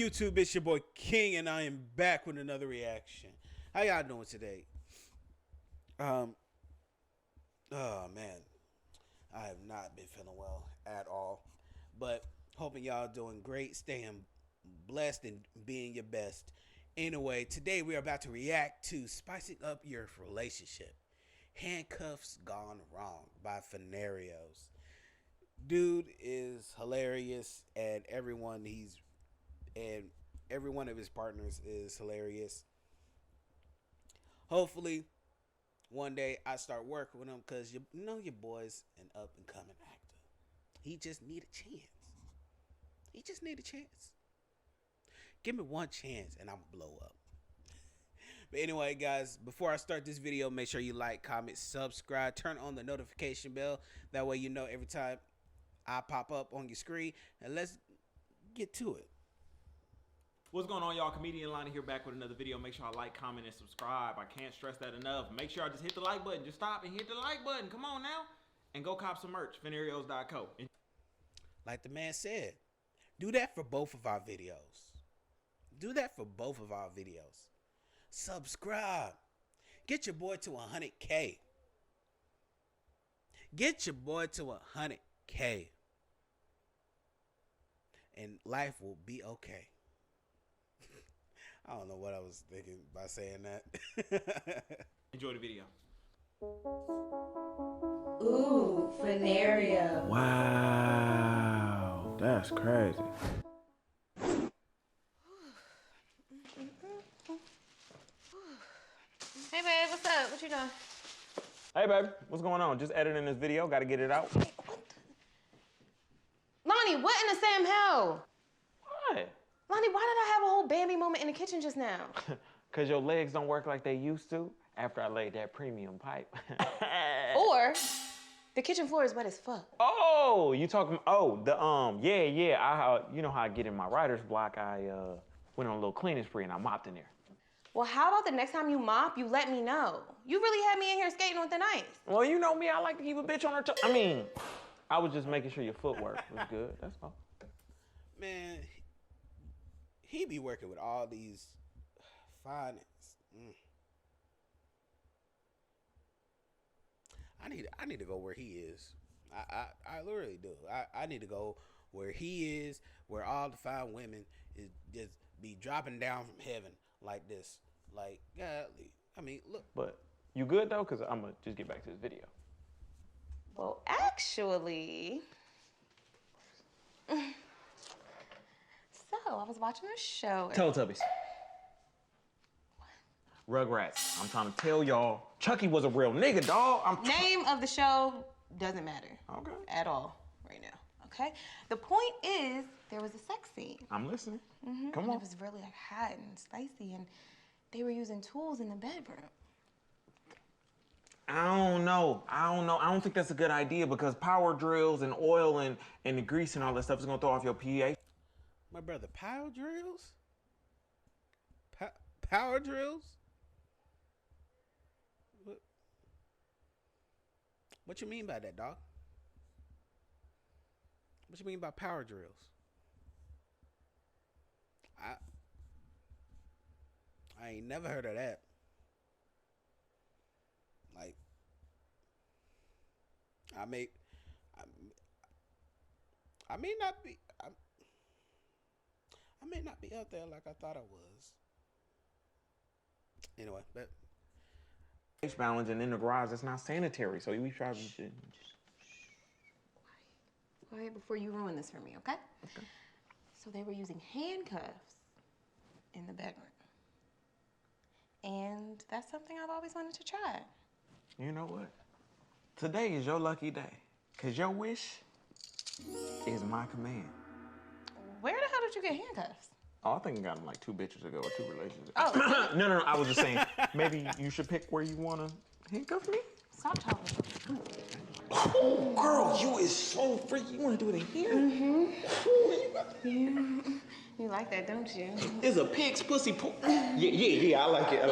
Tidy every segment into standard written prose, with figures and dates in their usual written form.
YouTube? It's your boy King, and I am back with another reaction. How y'all doing today? Oh man, I have not been feeling well at all, but hoping y'all doing great, staying blessed, and being your best. Anyway, today we are about to react to Spicing Up Your Relationship, Handcuffs Gone Wrong by Fenarios. Dude is hilarious, and every one of his partners is hilarious. Hopefully one day I start working with him, because you know your boy's an up and coming actor. He just need a chance. Give me one chance and I'm blow up. But anyway, guys, before I start this video, make sure you like, comment, subscribe, turn on the notification bell. That way you know every time I pop up on your screen, and let's get to it. What's going on, y'all? Comedian Lonnie here, back with another video. Make sure I like, comment, and subscribe. I can't stress that enough. Make sure I just hit the like button. Just stop and hit the like button. Come on now. And go cop some merch, Fenarios.co. Like the man said, do that for both of our videos. Subscribe. Get your boy to 100K. And life will be okay. I don't know what I was thinking by saying that. Enjoy the video. Ooh, Fenario. Wow, that's crazy. Hey babe, what's up? What you doing? Hey, baby. What's going on? Just editing this video. Got to get it out. Lonnie, what in the Sam hell? What? Lonnie, why did I have a whole Bambi moment in the kitchen just now? Because your legs don't work like they used to after I laid that premium pipe. Or the kitchen floor is wet as fuck. Oh, you talking? Oh, yeah. You know how I get in my writer's block? I went on a little cleaning spree and I mopped in there. Well, how about the next time you mop, you let me know? You really had me in here skating on thin ice. Well, you know me. I like to keep a bitch on her toe. I mean, I was just making sure your footwork was good. That's all. Man, he be working with all these finance. I need to go where he is. I literally do. I need to go where he is, where all the fine women is just be dropping down from heaven like this. Like, godly. I mean, look. But you good though? Cause I'm gonna just get back to this video. Well, actually, so I was watching a show. Teletubbies. Rugrats. I'm trying to tell y'all, Chucky was a real nigga, dog. Name of the show doesn't matter. Okay. At all right now, okay? The point is, there was a sex scene. I'm listening. Come on. And it was really like hot and spicy, and they were using tools in the bedroom. I don't know. I don't think that's a good idea, because power drills and oil and the grease and all that stuff is gonna throw off your pH. my brother, power drills? Power drills? What you mean by that, dog? What you mean by power drills? I ain't never heard of that. Like, I may not be out there like I thought I was. Anyway, but Balance, and in the garage, that's not sanitary. So we try to shit. Quiet before you ruin this for me, okay? Okay. So they were using handcuffs in the bedroom. And that's something I've always wanted to try. You know what? Today is your lucky day, because your wish is my command. Where the hell did you get handcuffs? Oh, I think I got them like 2 bitches ago or 2 relationships. Oh. No. I was just saying, maybe you should pick where you want to handcuff me. Stop talking. Oh, girl, you is so free. You want to do it in here? You like that, don't you? It's a pig's pussy poop. Yeah, I like it.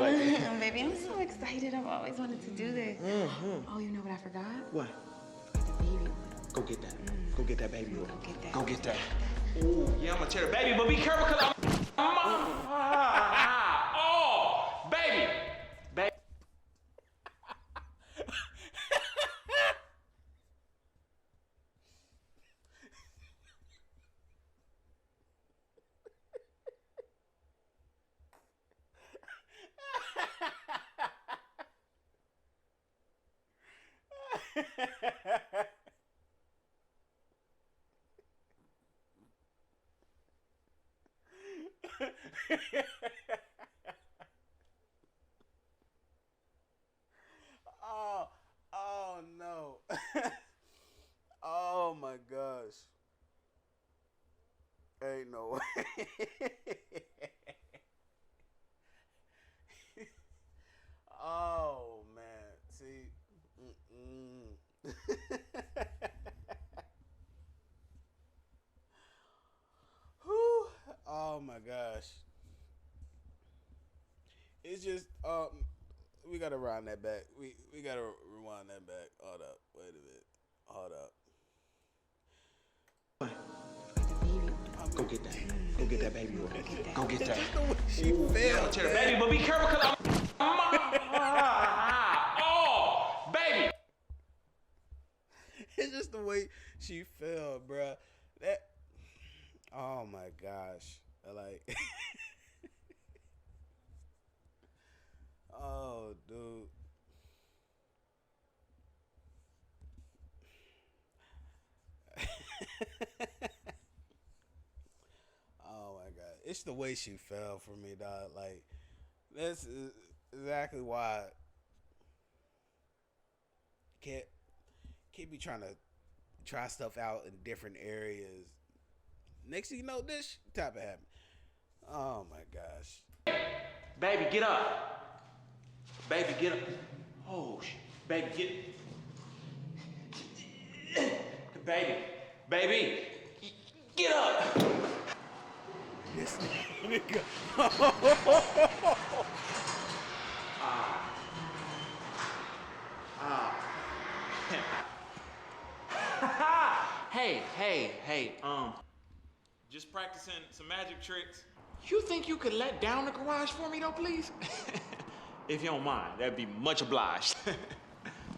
Baby, I'm so excited. I've always wanted to do this. Oh, you know what I forgot? What? The baby oil. Go get that. Go get that baby oil. Go get that. Go get that. Ooh, yeah, I'm gonna tear the baby, but be careful, cause I'm... Oh, baby. Baby. Oh, oh no. Oh my gosh. Ain't no way. Oh man. See. Whew. Oh my gosh. It's just we gotta round that back. We gotta rewind that back. Hold up. Wait a minute. Hold up. Go get that. Go get that baby. Go get that. Just the way she felt. Baby, but be careful because oh, baby. It's just the way she fell, bruh. That. Oh my gosh. Like. Oh, dude. Oh my god. It's the way she fell for me, dog. Like, that's exactly why can't be trying to try stuff out in different areas. Next thing you know, this type of happen. Oh my gosh. Baby, get up. Baby, get up. Oh, baby, baby, baby, get up. This nigga. Hey, just practicing some magic tricks. You think you could let down the garage for me though, please? If you don't mind, that'd be much obliged.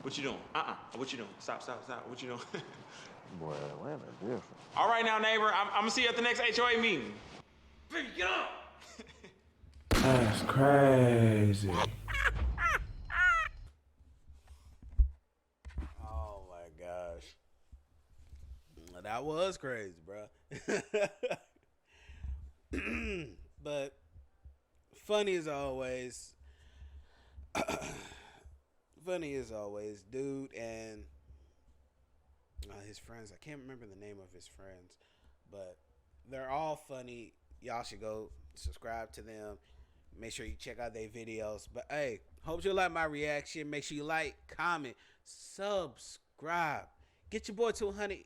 What you doing? What you doing? Stop. What you doing? Boy, Atlanta's different. All right now, neighbor. I'm gonna see you at the next HOA meeting. Get up! That's crazy. Oh my gosh. That was crazy, bro. But funny as always. Funny as always, dude, and his friends. I can't remember the name of his friends, but they're all funny. Y'all should go subscribe to them. Make sure you check out their videos. But hey, hope you like my reaction. Make sure you like, comment, subscribe. Get your boy to 100.